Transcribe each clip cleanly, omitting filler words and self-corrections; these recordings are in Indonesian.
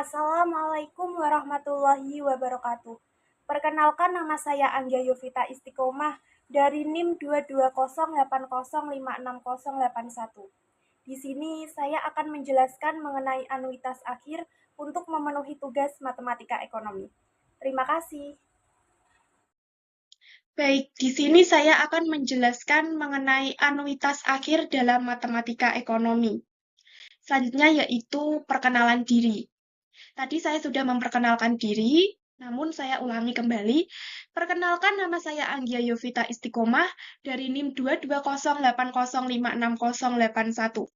Assalamualaikum warahmatullahi wabarakatuh. Perkenalkan, nama saya Anggia Yovita Istiqomah dari NIM 22080560081. Di sini saya akan menjelaskan mengenai anuitas akhir untuk memenuhi tugas matematika ekonomi. Terima kasih. Baik, di sini saya akan menjelaskan mengenai anuitas akhir dalam matematika ekonomi. Selanjutnya yaitu perkenalan diri. Tadi saya sudah memperkenalkan diri, namun saya ulangi kembali. Perkenalkan, nama saya Anggia Yovita Istiqomah dari NIM 22080560081.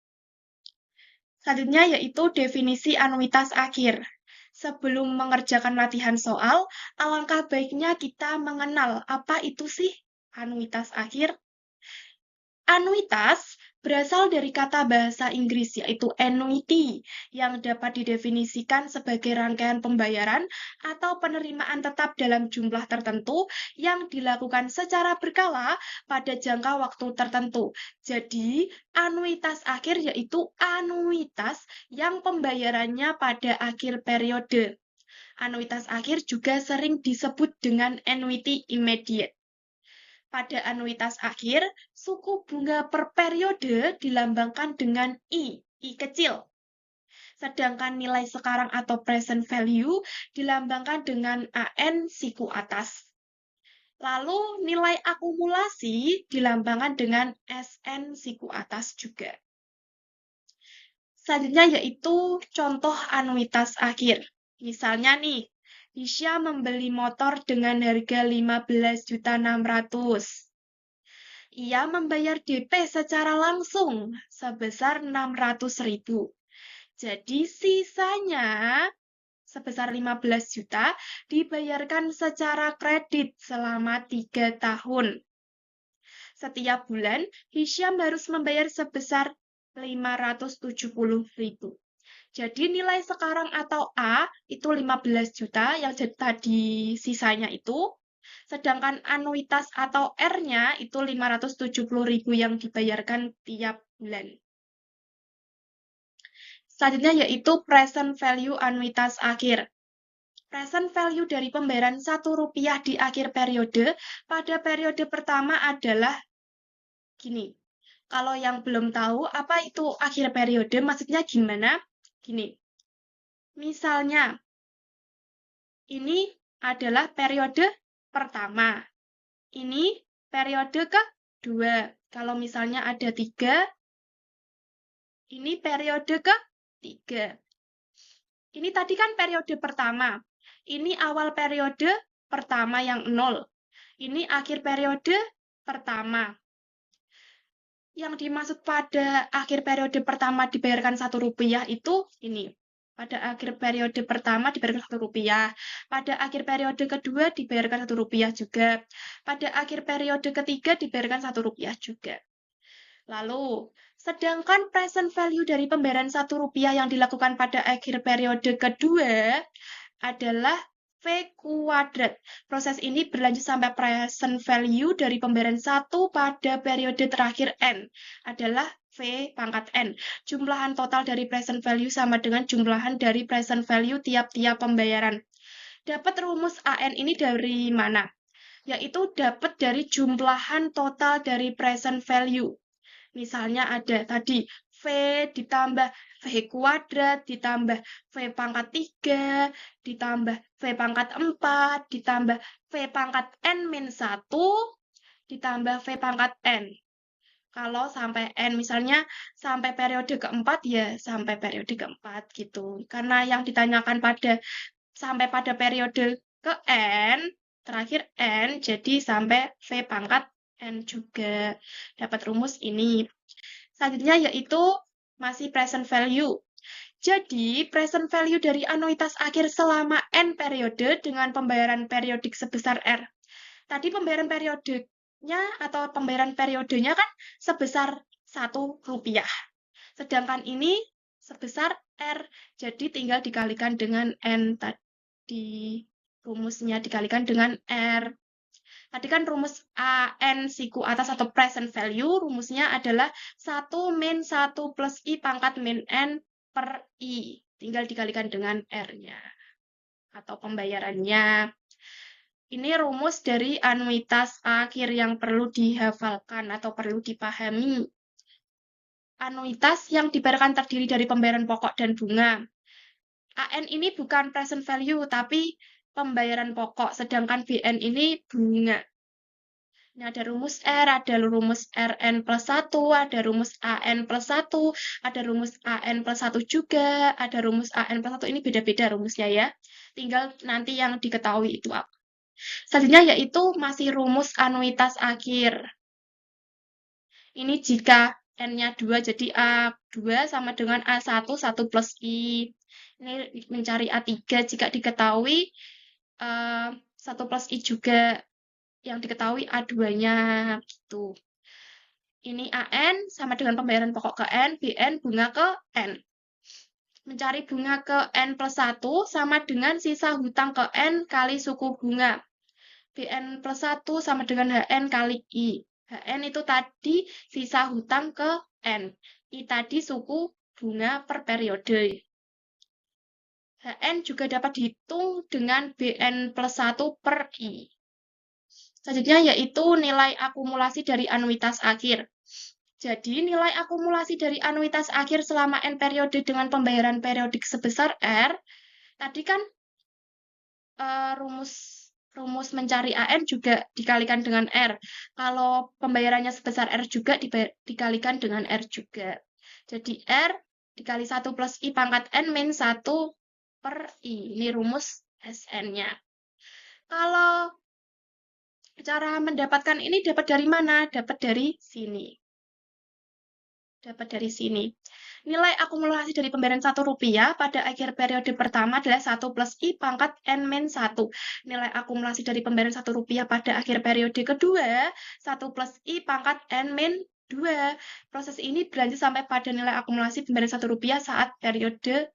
Selanjutnya yaitu definisi anuitas akhir. Sebelum mengerjakan latihan soal, alangkah baiknya kita mengenal apa itu sih anuitas akhir. Anuitas berasal dari kata bahasa Inggris yaitu annuity yang dapat didefinisikan sebagai rangkaian pembayaran atau penerimaan tetap dalam jumlah tertentu yang dilakukan secara berkala pada jangka waktu tertentu. Jadi, anuitas akhir yaitu anuitas yang pembayarannya pada akhir periode. Anuitas akhir juga sering disebut dengan annuity immediate. Pada anuitas akhir, suku bunga per periode dilambangkan dengan I kecil. Sedangkan nilai sekarang atau present value dilambangkan dengan AN siku atas. Lalu nilai akumulasi dilambangkan dengan SN siku atas juga. Selanjutnya yaitu contoh anuitas akhir. Misalnya nih, Hisya membeli motor dengan harga 15.600.000. Ia membayar DP secara langsung sebesar 600.000. Jadi sisanya sebesar 15 juta dibayarkan secara kredit selama 3 tahun. Setiap bulan, Hisham harus membayar sebesar 570.000. Jadi nilai sekarang atau A itu 15 juta, yang jadi tadi sisanya itu. Sedangkan anuitas atau R-nya itu 570.000 yang dibayarkan tiap bulan. Selanjutnya yaitu present value anuitas akhir. Present value dari pembayaran Rp1 di akhir periode pada periode pertama adalah gini. Kalau yang belum tahu apa itu akhir periode, maksudnya gimana? Gini. Misalnya, ini adalah periode pertama. Ini periode kedua. Kalau misalnya ada 3, ini periode ketiga. Ini tadi kan periode pertama. Ini awal periode pertama yang 0. Ini akhir periode pertama. Yang dimaksud pada akhir periode pertama dibayarkan Rp1 itu ini. Pada akhir periode pertama dibayarkan Rp1. Pada akhir periode kedua dibayarkan Rp1 juga. Pada akhir periode ketiga dibayarkan Rp1 juga. Lalu, sedangkan present value dari pembayaran Rp1 yang dilakukan pada akhir periode kedua adalah V kuadrat. Proses ini berlanjut sampai present value dari pembayaran 1 pada periode terakhir N adalah V pangkat N. Jumlahan total dari present value sama dengan jumlahan dari present value tiap-tiap pembayaran. Dapat rumus AN ini dari mana? Yaitu dapat dari jumlahan total dari present value. Misalnya ada tadi V ditambah V kuadrat, ditambah V pangkat 3, ditambah V pangkat 4, ditambah V pangkat N-1, ditambah V pangkat N. Kalau sampai N, misalnya sampai periode keempat, ya sampai periode keempat gitu. Karena yang ditanyakan sampai pada periode ke N, terakhir N, jadi sampai V pangkat N juga. Dapat rumus ini. Selanjutnya yaitu masih present value. Jadi, present value dari anuitas akhir selama N periode dengan pembayaran periodik sebesar R. Tadi pembayaran periodenya atau pembayaran periodenya kan sebesar Rp1. Sedangkan ini sebesar R. Jadi tinggal dikalikan dengan N tadi. Rumusnya dikalikan dengan R. Tadi kan rumus AN siku atas atau present value, rumusnya adalah 1 min 1 plus I pangkat min N per I. tinggal dikalikan dengan R-nya atau pembayarannya. Ini rumus dari anuitas akhir yang perlu dihafalkan atau perlu dipahami. Anuitas yang dibayarkan terdiri dari pembayaran pokok dan bunga. AN ini bukan present value, tapi pembayaran pokok, sedangkan BN ini bunga. Ini ada rumus R, ada rumus Rn plus 1, ada rumus AN plus 1, ada rumus AN plus 1 juga, ada rumus AN plus 1, ini beda-beda rumusnya ya. Tinggal nanti yang diketahui itu apa. Selanjutnya yaitu masih rumus anuitas akhir. Ini jika N-nya 2, jadi A2 sama dengan A1, 1 plus I. Ini mencari A3 jika diketahui 1 plus I juga yang diketahui A2-nya. Gitu. Ini AN sama dengan pembayaran pokok ke N, BN bunga ke N. Mencari bunga ke N plus 1 sama dengan sisa hutang ke N kali suku bunga. BN plus 1 sama dengan HN kali I. HN itu tadi sisa hutang ke N. I tadi suku bunga per periode. HN juga dapat dihitung dengan BN plus 1 per I. Selanjutnya yaitu nilai akumulasi dari anuitas akhir. Jadi, nilai akumulasi dari anuitas akhir selama N periode dengan pembayaran periodik sebesar R, tadi kan rumus mencari AN juga dikalikan dengan R. Kalau pembayarannya sebesar R juga dikalikan dengan R juga. Jadi, R dikali 1 plus I pangkat N min 1 per I. Ini rumus SN-nya. Kalau cara mendapatkan ini dapat dari mana? Dapat dari sini. Dapat dari sini. Nilai akumulasi dari pembayaran Rp1 pada akhir periode pertama adalah 1 plus I pangkat N-1. Nilai akumulasi dari pembayaran Rp1 pada akhir periode kedua, 1 plus I pangkat N-2. Proses ini berlanjut sampai pada nilai akumulasi pembayaran Rp1 saat periode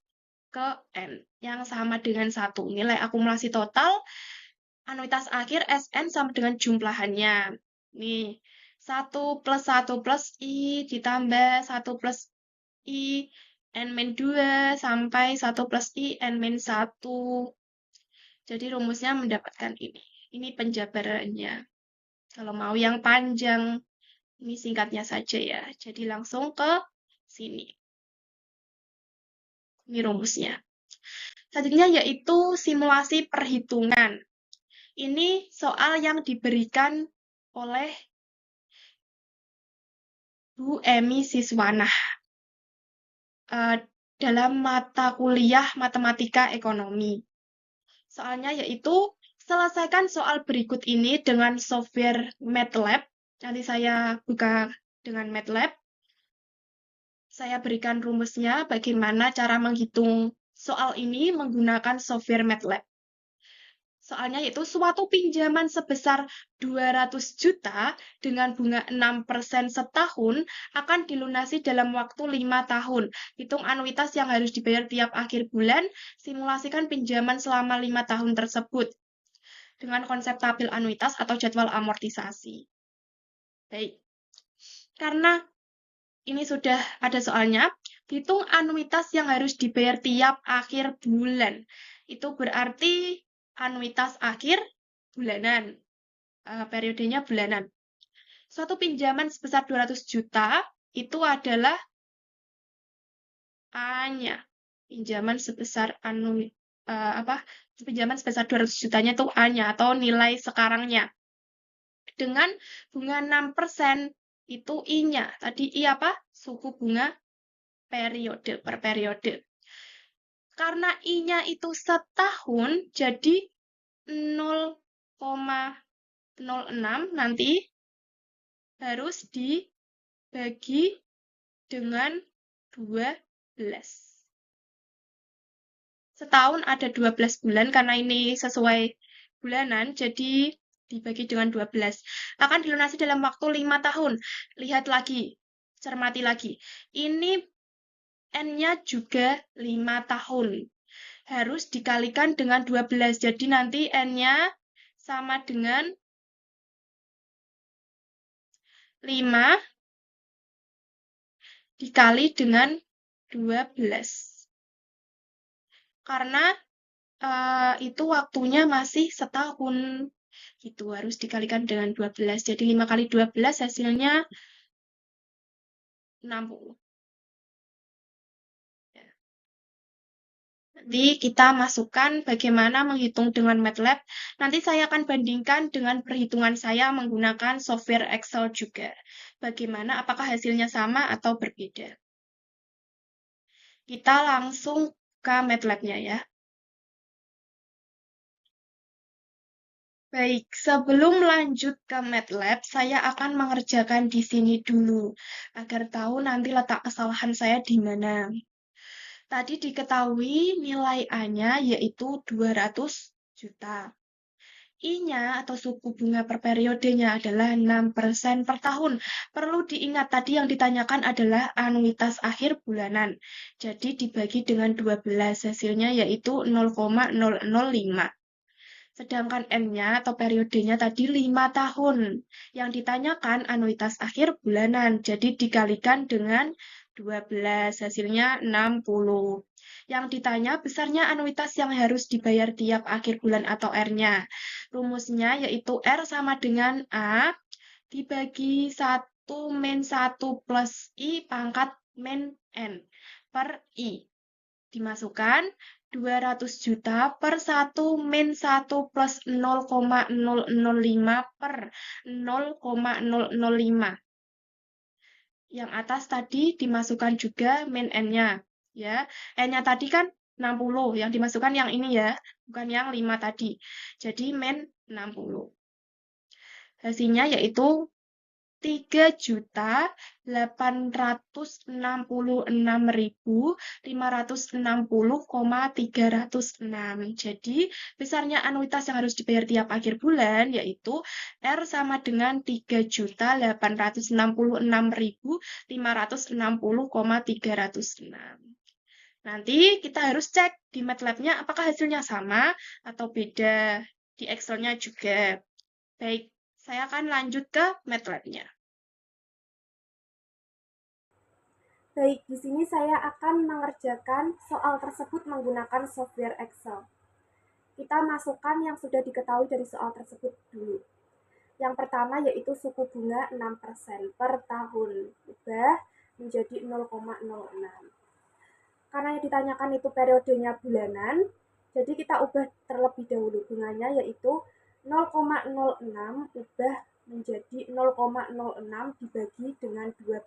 ke N, yang sama dengan 1. Nilai akumulasi total anuitas akhir SN sama dengan jumlahannya. Nih, 1 plus I ditambah 1 plus I N-2 sampai 1 plus I N-1. Jadi rumusnya mendapatkan ini. Ini penjabarannya. Kalau mau yang panjang, ini singkatnya saja ya. Jadi langsung ke sini. Ini rumusnya. Selanjutnya yaitu simulasi perhitungan. Ini soal yang diberikan oleh Bu Emi Siswanah dalam mata kuliah Matematika Ekonomi. Soalnya yaitu selesaikan soal berikut ini dengan software MATLAB. Nanti saya buka dengan MATLAB. Saya berikan rumusnya bagaimana cara menghitung soal ini menggunakan software MATLAB. Soalnya yaitu suatu pinjaman sebesar 200 juta dengan bunga 6% setahun akan dilunasi dalam waktu 5 tahun. Hitung anuitas yang harus dibayar tiap akhir bulan, simulasikan pinjaman selama 5 tahun tersebut dengan konsep tabel anuitas atau jadwal amortisasi. Baik, karena ini sudah ada soalnya, hitung anuitas yang harus dibayar tiap akhir bulan. Itu berarti anuitas akhir bulanan, periodenya bulanan. Suatu pinjaman sebesar 200 juta itu adalah A-nya. Pinjaman sebesar pinjaman sebesar 200 jutanya itu A-nya atau nilai sekarangnya. Dengan bunga 6% itu I-nya. Tadi I apa? Suku bunga periode per periode. Karena I-nya itu setahun, jadi 0,06 nanti harus dibagi dengan 12. Setahun ada 12 bulan, karena ini sesuai bulanan, jadi dibagi dengan 12. Akan dilunasi dalam waktu 5 tahun. Lihat lagi, cermati lagi. Ini N-nya juga 5 tahun. Harus dikalikan dengan 12. Jadi nanti N-nya sama dengan 5 dikali dengan 12. karena itu waktunya masih setahun. Gitu, harus dikalikan dengan 12. Jadi 5 kali 12 hasilnya 60. Nanti kita masukkan bagaimana menghitung dengan MATLAB. Nanti saya akan bandingkan dengan perhitungan saya menggunakan software Excel juga. Bagaimana, apakah hasilnya sama atau berbeda. Kita langsung ke MATLAB-nya ya. Baik, sebelum lanjut ke MATLAB, saya akan mengerjakan di sini dulu, agar tahu nanti letak kesalahan saya di mana. Tadi diketahui nilai A-nya yaitu 200 juta. I-nya atau suku bunga per periodenya adalah 6% per tahun. Perlu diingat tadi yang ditanyakan adalah anuitas akhir bulanan. Jadi dibagi dengan 12, hasilnya yaitu 0,005. Sedangkan N-nya atau periodenya tadi 5 tahun. Yang ditanyakan anuitas akhir bulanan. Jadi dikalikan dengan 12, hasilnya 60. Yang ditanya besarnya anuitas yang harus dibayar tiap akhir bulan atau R-nya. Rumusnya yaitu R sama dengan A dibagi 1 min 1 plus I pangkat min N per I. Dimasukkan 200 juta per 1 min 1 plus 0,005 per 0,005. Yang atas tadi dimasukkan juga min N-nya. Ya, N-nya tadi kan 60, yang dimasukkan yang ini ya, bukan yang 5 tadi. Jadi min 60. Hasilnya yaitu 3.866.560,306. Jadi, besarnya anuitas yang harus dibayar tiap akhir bulan yaitu R sama dengan 3.866.560,306. Nanti kita harus cek di MATLAB-nya apakah hasilnya sama atau beda. Di Excel-nya juga. Baik, saya akan lanjut ke MATLAB-nya. Baik, di sini saya akan mengerjakan soal tersebut menggunakan software Excel. Kita masukkan yang sudah diketahui dari soal tersebut dulu. Yang pertama yaitu suku bunga 6% per tahun, ubah menjadi 0,06. Karena yang ditanyakan itu periodenya bulanan, jadi kita ubah terlebih dahulu bunganya yaitu 0,06 ubah menjadi 0,06 dibagi dengan 12.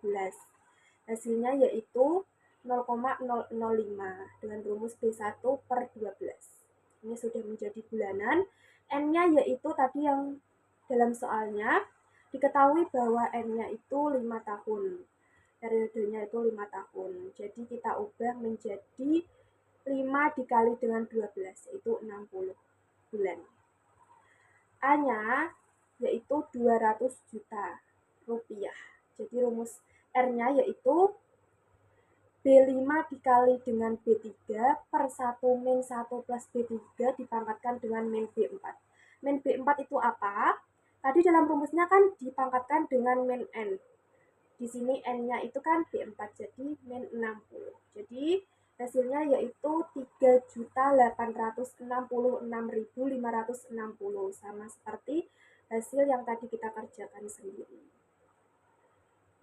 Hasilnya yaitu 0,005 dengan rumus B1 per 12. Ini sudah menjadi bulanan. N-nya yaitu tadi yang dalam soalnya diketahui bahwa N-nya itu 5 tahun. Periodenya itu 5 tahun. Jadi kita ubah menjadi 5 dikali dengan 12, yaitu 60 bulan. A-nya yaitu 200 juta rupiah. Jadi rumus R-nya yaitu B5 dikali dengan B3 per 1 min 1 plus B3 dipangkatkan dengan min B4. Min B4 itu apa? Tadi dalam rumusnya kan dipangkatkan dengan min N. Di sini N-nya itu kan B4, jadi min 60. Jadi hasilnya yaitu 3.866.560, sama seperti hasil yang tadi kita kerjakan sendiri.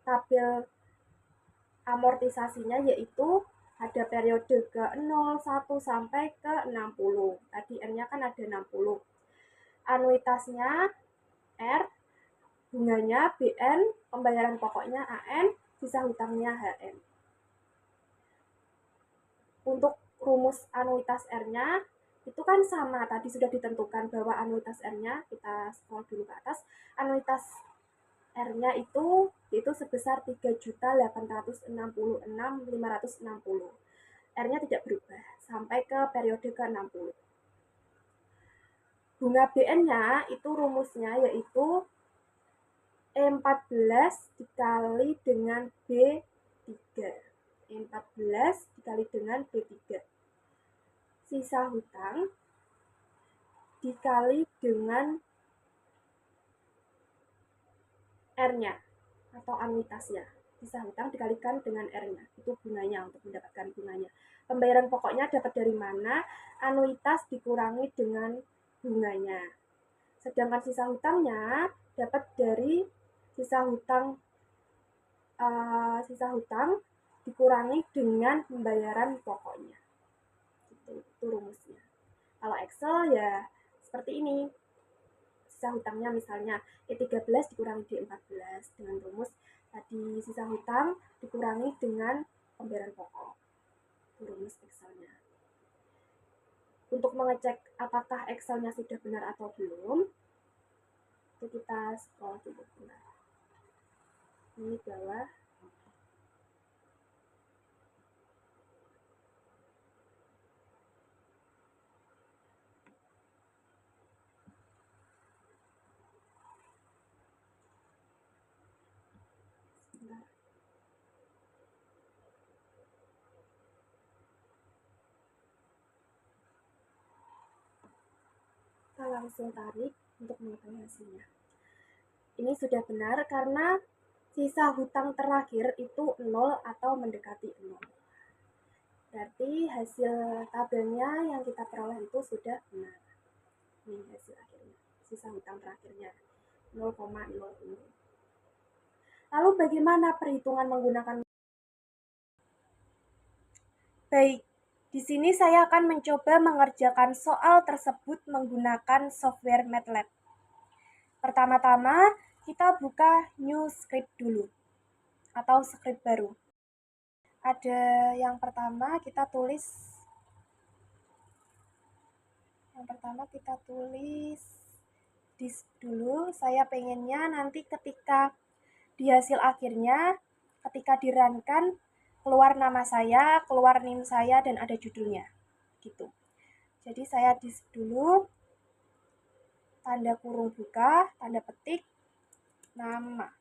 Tabel amortisasinya yaitu ada periode ke 0, 1 sampai ke 60. Tadi N-nya kan ada 60. Anuitasnya R, bunganya BN, pembayaran pokoknya AN, sisa hutangnya HN. Untuk rumus anuitas R-nya itu kan sama, tadi sudah ditentukan bahwa anuitas R-nya, kita scroll dulu ke atas, anuitas R-nya itu sebesar 3.866.560. R-nya tidak berubah sampai ke periode ke-60. Bunga BN-nya itu rumusnya yaitu E14 dikali dengan B3. E14 dikali dengan B3. Sisa hutang dikali dengan R-nya atau anuitasnya. Sisa hutang dikalikan dengan R-nya. Itu bunganya untuk mendapatkan bunganya. Pembayaran pokoknya dapat dari mana? Anuitas dikurangi dengan bunganya. Sedangkan sisa hutangnya dapat dari sisa hutang dikurangi dengan pembayaran pokoknya. Itu rumusnya. Kalau Excel ya seperti ini. Sisa hutangnya misalnya E13 dikurangi D14 dengan rumus tadi sisa hutang dikurangi dengan pembayaran pokok. Itu rumus Excelnya. Untuk mengecek apakah Excelnya sudah benar atau belum, itu kita scroll dulu benar. Ini bawah. Sebentar. Kita langsung tarik untuk mengetahui hasilnya. Ini sudah benar karena sisa hutang terakhir itu 0 atau mendekati 0. Berarti hasil tabelnya yang kita peroleh itu sudah benar. Ini hasil akhirnya, sisa hutang terakhirnya 0,00. Lalu bagaimana perhitungan menggunakan? Baik, di sini saya akan mencoba mengerjakan soal tersebut menggunakan software MATLAB. Pertama-tama, kita buka new script dulu, atau script baru. Ada yang pertama kita tulis disk dulu. Saya pengennya nanti ketika di hasil akhirnya, ketika di-run-kan, keluar nama saya, keluar NIM saya, dan ada judulnya. Gitu. Jadi saya disk dulu, tanda kurung buka, tanda petik, nama.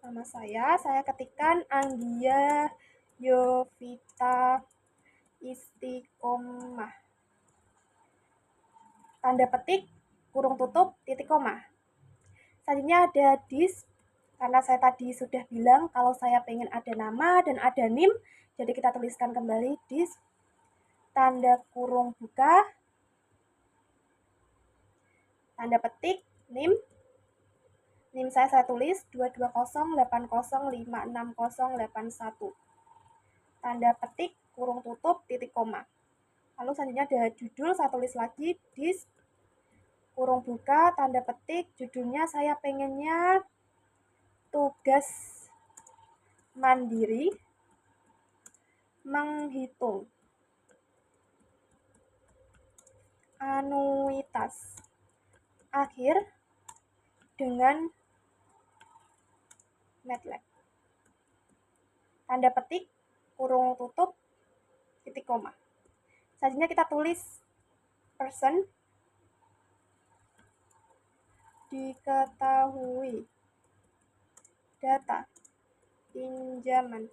Nama saya ketikkan Anggia Yovita Istiqomah. Tanda petik, kurung tutup, titik koma. Selanjutnya ada disk, karena saya tadi sudah bilang kalau saya pengen ada nama dan ada NIM, jadi kita tuliskan kembali disk, tanda kurung buka, tanda petik, NIM saya tulis 22080560081. Tanda petik, kurung tutup, titik koma. Lalu selanjutnya ada judul, saya tulis lagi disk, kurung buka, tanda petik, judulnya saya pengennya tugas mandiri menghitung anuitas akhir dengan MATLAB. Tanda petik, kurung tutup, titik koma. Selanjutnya kita tulis person, diketahui data pinjaman.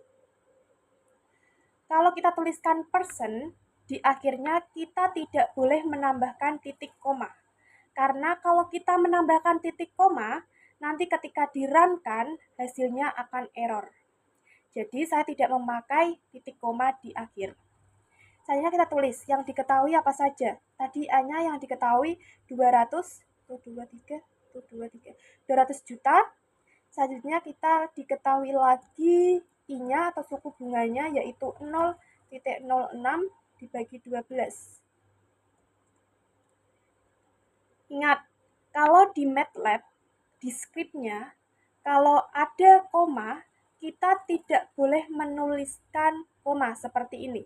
Kalau kita tuliskan person, di akhirnya kita tidak boleh menambahkan titik koma. Karena kalau kita menambahkan titik koma, nanti ketika di-run-kan, hasilnya akan error. Jadi saya tidak memakai titik koma di akhir. Selanjutnya kita tulis yang diketahui apa saja. Tadi A-nya yang diketahui 200 juta. Selanjutnya kita diketahui lagi I-nya atau suku bunganya yaitu 0,06 dibagi 12. Ingat, kalau di MATLAB, di script-nya, kalau ada koma, kita tidak boleh menuliskan koma seperti ini.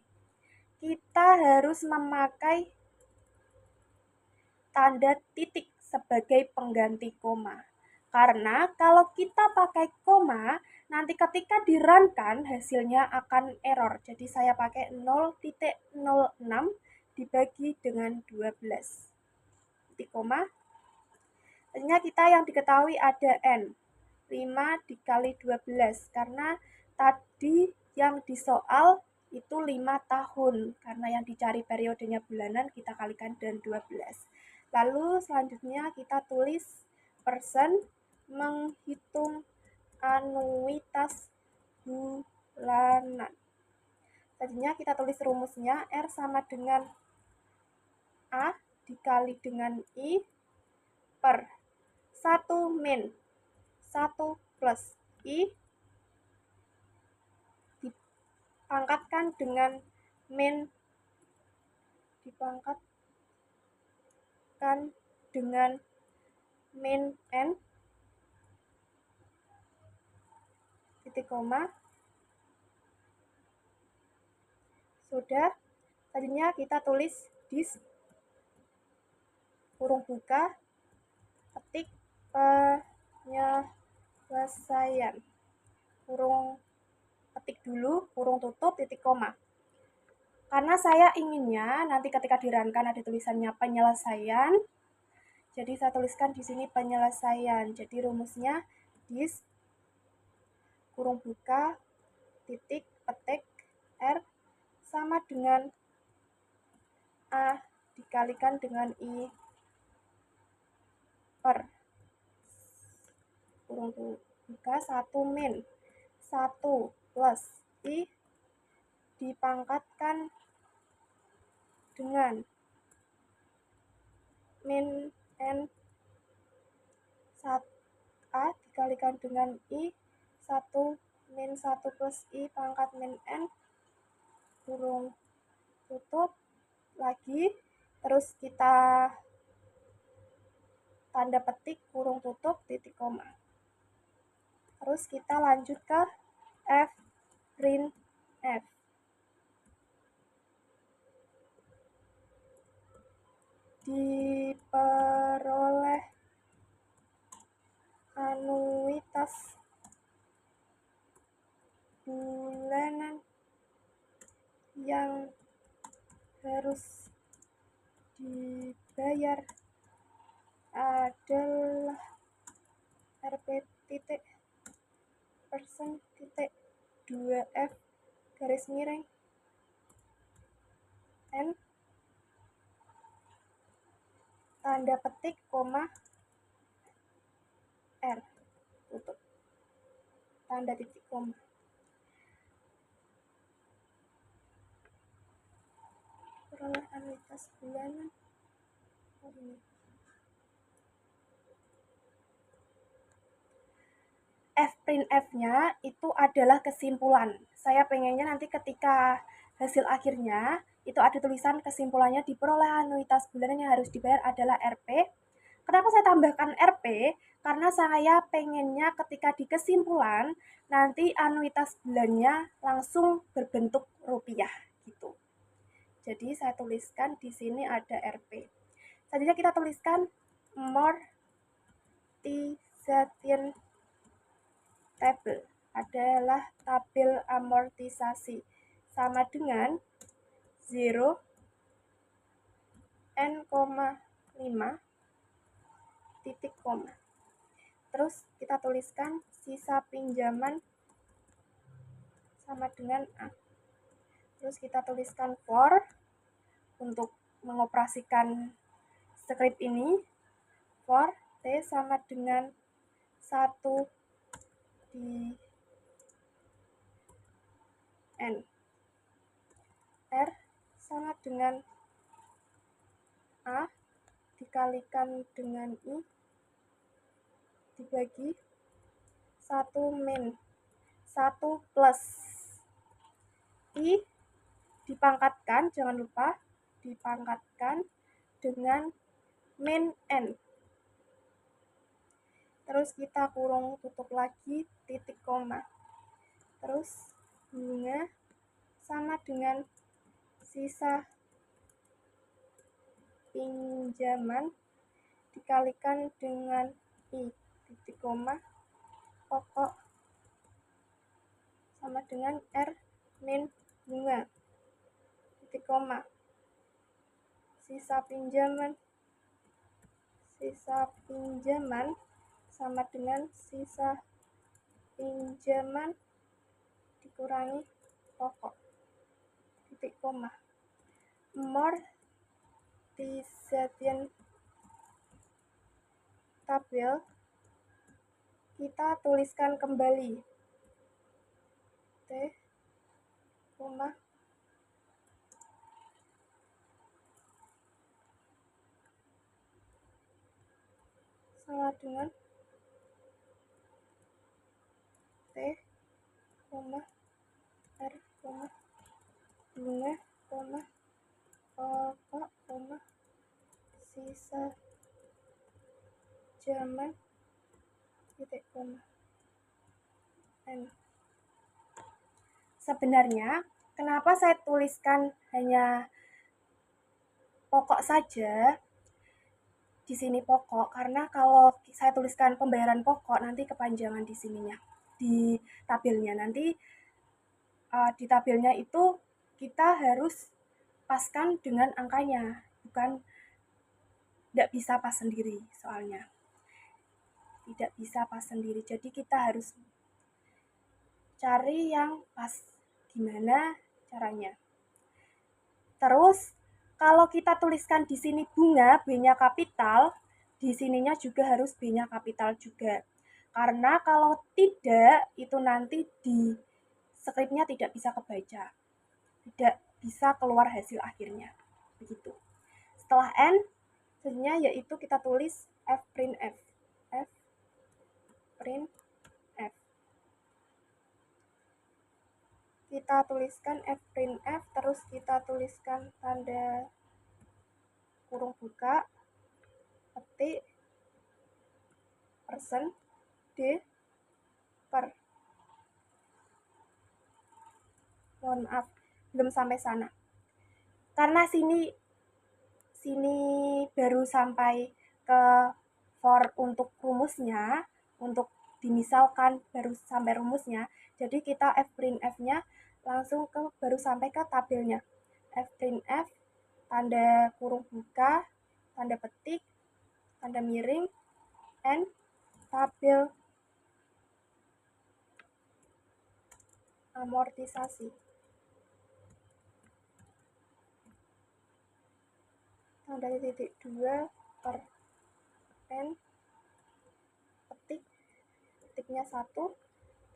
Kita harus memakai tanda titik sebagai pengganti koma. Karena kalau kita pakai koma, nanti ketika di-run-kan hasilnya akan error. Jadi saya pakai 0,06 dibagi dengan 12. Titik koma. Selanjutnya kita yang diketahui ada N. 5 dikali 12. Karena tadi yang disoal itu 5 tahun. Karena yang dicari periodenya bulanan kita kalikan dengan 12. Lalu selanjutnya kita tulis person menghitung anuitas bulanan. Tadinya kita tulis rumusnya R sama dengan A dikali dengan I per 1 min 1 plus I dipangkatkan dengan min n titik koma. Sudah, tadinya kita tulis di kurung buka ketik penyelesaian, kurung ketik dulu, kurung tutup, titik koma. Karena saya inginnya nanti ketika dirunkan ada tulisannya penyelesaian, jadi saya tuliskan di sini penyelesaian. Jadi rumusnya dis kurung buka titik petik R sama dengan A dikalikan dengan I per kurung buka 1 min 1 plus I dipangkatkan dengan min n 1 A dikalikan dengan I 1 min 1 plus I pangkat min n kurung tutup lagi, terus kita tanda petik kurung tutup titik koma. Terus kita lanjut ke F print F. Diperoleh anuitas bulanan yang harus dibayar adalah Rp titik persen titik 2F garis miring N tanda petik koma R tutup tanda titik koma. Peroleh anuitas bulanan ini. F print F-nya itu adalah kesimpulan. Saya pengennya nanti ketika hasil akhirnya itu ada tulisan kesimpulannya diperoleh anuitas bulanan yang harus dibayar adalah Rp. Kenapa saya tambahkan Rp? Karena saya pengennya ketika di kesimpulan nanti anuitas bulannya langsung berbentuk rupiah gitu. Jadi saya tuliskan di sini ada Rp. Selanjutnya kita tuliskan amortization table adalah tabel amortisasi sama dengan 0 n,5 titik koma. Terus kita tuliskan sisa pinjaman sama dengan A. Terus kita tuliskan for untuk mengoperasikan script ini, for T sama dengan 1 di N. R sama dengan A dikalikan dengan I dibagi 1 min 1 plus I dipangkatkan, jangan lupa dipangkatkan dengan min N. Terus kita kurung tutup lagi titik koma. Terus bunga sama dengan sisa pinjaman dikalikan dengan I titik koma pokok sama dengan R min bunga titik koma sisa pinjaman sama dengan sisa pinjaman dikurangi pokok titik koma. Amortization tabel kita tuliskan kembali T, koma, sama dengan T, koma, R, koma, bunga, koma, pokok, koma, sisa zaman, titik, koma, N. Sebenarnya, kenapa saya tuliskan hanya pokok saja? Di sini pokok, karena kalau saya tuliskan pembayaran pokok, nanti kepanjangan di sininya, di tabelnya. Nanti di tabelnya itu kita harus paskan dengan angkanya, bukan tidak bisa pas sendiri soalnya. Tidak bisa pas sendiri, jadi kita harus cari yang pas. Gimana caranya? Terus, kalau kita tuliskan di sini bunga, B-nya kapital, di sininya juga harus B-nya kapital juga. Karena kalau tidak, itu nanti di skripnya tidak bisa kebaca. Tidak bisa keluar hasil akhirnya. Begitu. Setelah N, selanjutnya yaitu kita tulis F print F. F print F. Kita tuliskan F print F, terus kita tuliskan tanda kurung buka, petik, persen, D, per. Mohon maaf, belum sampai sana. Karena sini baru sampai ke for untuk rumusnya, untuk dimisalkan baru sampai rumusnya. Jadi kita F print F-nya langsung baru sampai ke tabelnya. F print F, tanda kurung buka, tanda petik, tanda miring, N, tabel amortisasi. Tanda titik 2 per N, petik, petiknya 1,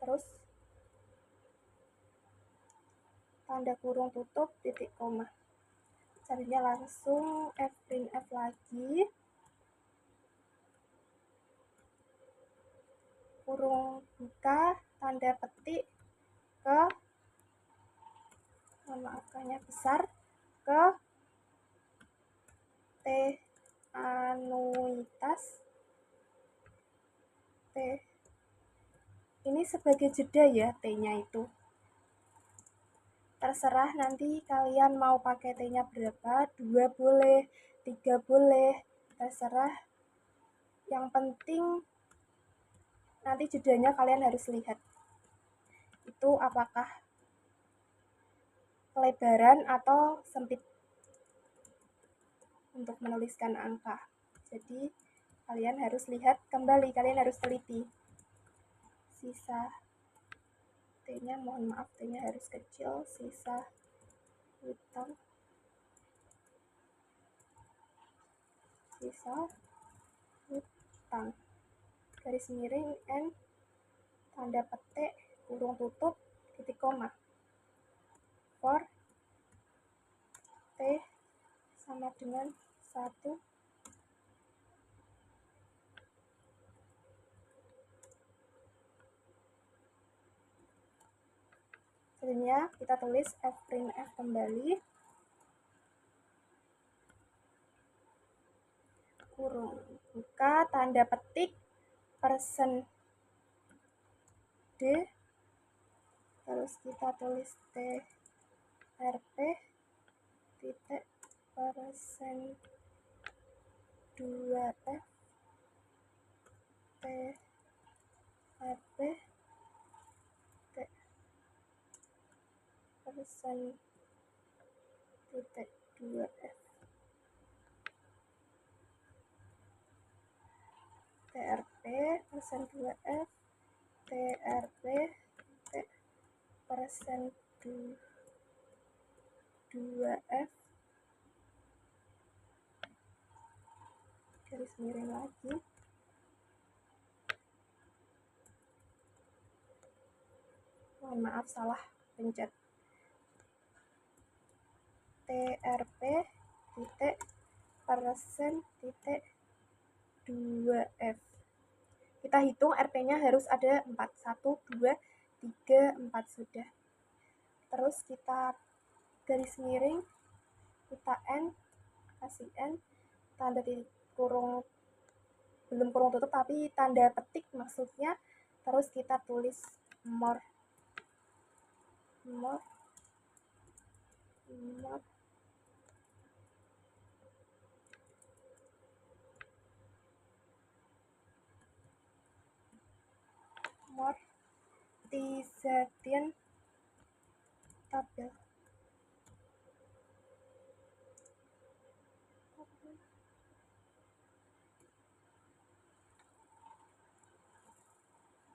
terus tanda kurung tutup, titik koma. Selanjutnya langsung F print F lagi, kurung buka, tanda petik, ke, angkanya besar, ke T anuitas, T, ini sebagai jeda ya T-nya itu. Terserah nanti kalian mau pakai T-nya berapa, 2 boleh, 3 boleh, terserah. Yang penting nanti jedanya kalian harus lihat. Itu apakah kelebaran atau sempit untuk menuliskan angka. Jadi kalian harus lihat kembali, kalian harus teliti. Sisa T-nya, mohon maaf, T-nya harus kecil, sisa hutang, garis miring N, tanda petik, kurung tutup, titik koma, for T sama dengan 1, selanjutnya kita tulis F print F kembali, kurung buka, tanda petik, persen D, terus kita tulis TRP, titik, persen 2F, TRP, titik, persen titik 2F, TRP, persen 2F, TRP, titik, persen 2F, garis miring lagi, mohon maaf salah pencet, trp%.2f. Kita hitung RP-nya harus ada 4. 1, 2, 3, 4 sudah. Terus kita garis miring, kita N, kasih N, tanda titik kurung, belum kurung tutup tapi tanda petik maksudnya. Terus kita tulis more T-Zetian tabel.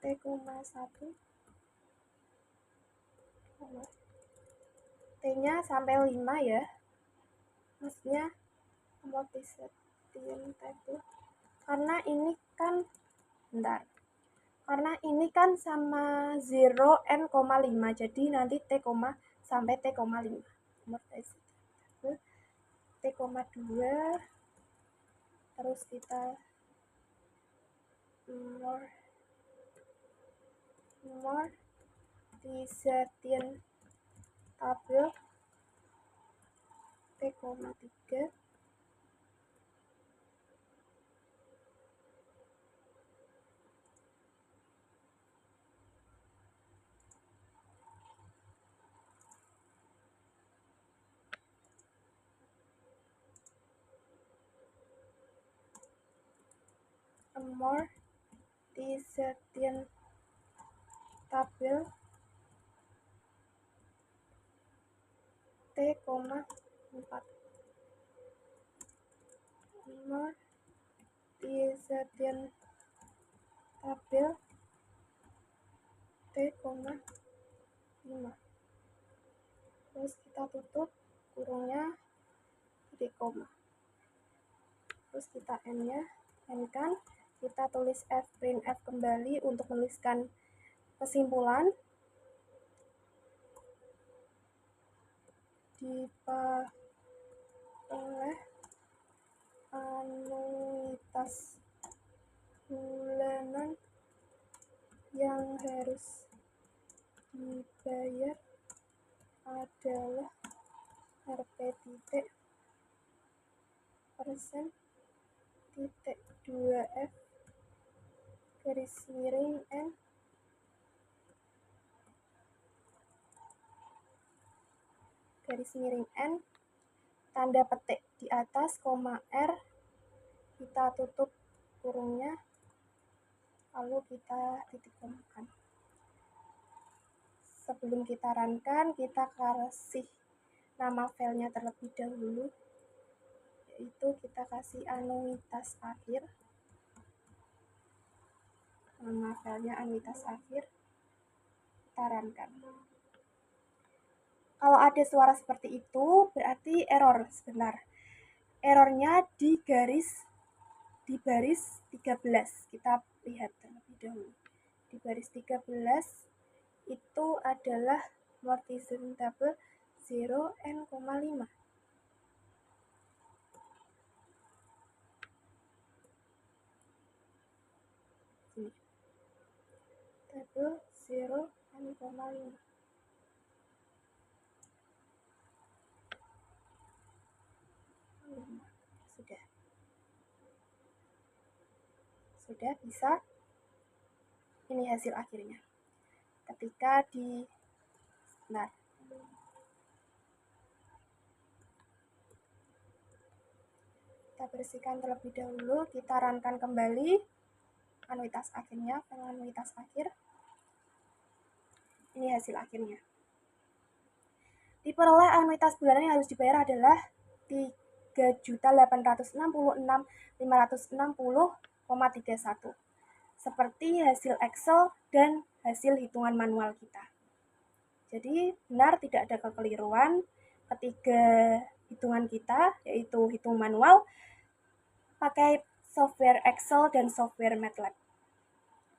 T,1 T-nya sampai 5 ya, maksudnya T-Zetian tabel. Karena ini kan karena ini kan sama 0 n, 5, jadi nanti T, sampai T,5. T,2, terus kita more T-Zetian tabel T,3. More T-Zetian tabel T,4. More T-Zetian tabel T,5. Terus kita tutup kurungnya di koma. Terus kita N-nya, N kan, kita tulis F, print F kembali untuk menuliskan kesimpulan. Diperoleh anuitas bulanan yang harus dibayar adalah Rp titik persen titik 2F garis miring N garis miring N, tanda petik di atas, koma R, kita tutup kurungnya, lalu kita titik komakan. Sebelum kita runkan, kita kasih nama filenya terlebih dahulu, yaitu kita kasih anuitas akhir. Nama filenya anuitas akhir, kita runkan. Kalau ada suara seperti itu, berarti error. Sebentar. Errornya di baris 13. Kita lihat terlebih dahulu. Di baris 13 itu adalah Mortison tabel 0 n, 5. Sini. Tabel 0 n, 5. Sudah bisa. Ini hasil akhirnya. Ketika kita bersihkan terlebih dahulu, kita runkan kembali anuitas akhirnya, anuitas akhir. Ini hasil akhirnya. Diperoleh anuitas bulanan yang harus dibayar adalah 3.866.560,31 seperti hasil Excel dan hasil hitungan manual kita. Jadi benar, tidak ada kekeliruan ketiga hitungan kita, yaitu hitung manual pakai software Excel dan software MATLAB.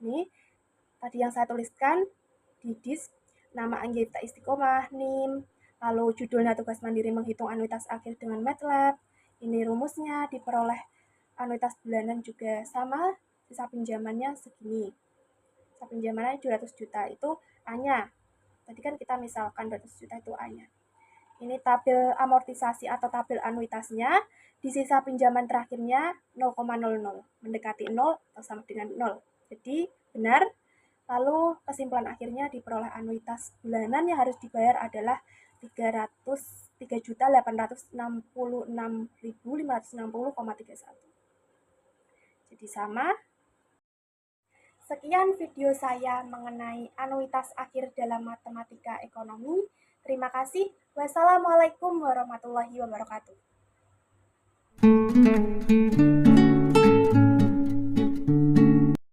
Ini tadi yang saya tuliskan di disk nama anggota istiqomah, NIM, lalu judulnya tugas mandiri menghitung anuitas akhir dengan MATLAB. Ini rumusnya, diperoleh anuitas bulanan juga sama, sisa pinjamannya segini. Sisa pinjamannya 200 juta, itu A-nya. Tadi kan kita misalkan 200 juta itu A-nya. Ini tabel amortisasi atau tabel anuitasnya. Di sisa pinjaman terakhirnya 0,00, mendekati 0 atau sama dengan 0. Jadi benar. Lalu kesimpulan akhirnya diperoleh anuitas bulanan yang harus dibayar adalah 3.866.560,31. Jadi sama. Sekian video saya mengenai anuitas akhir dalam matematika ekonomi. Terima kasih. Wassalamualaikum warahmatullahi wabarakatuh.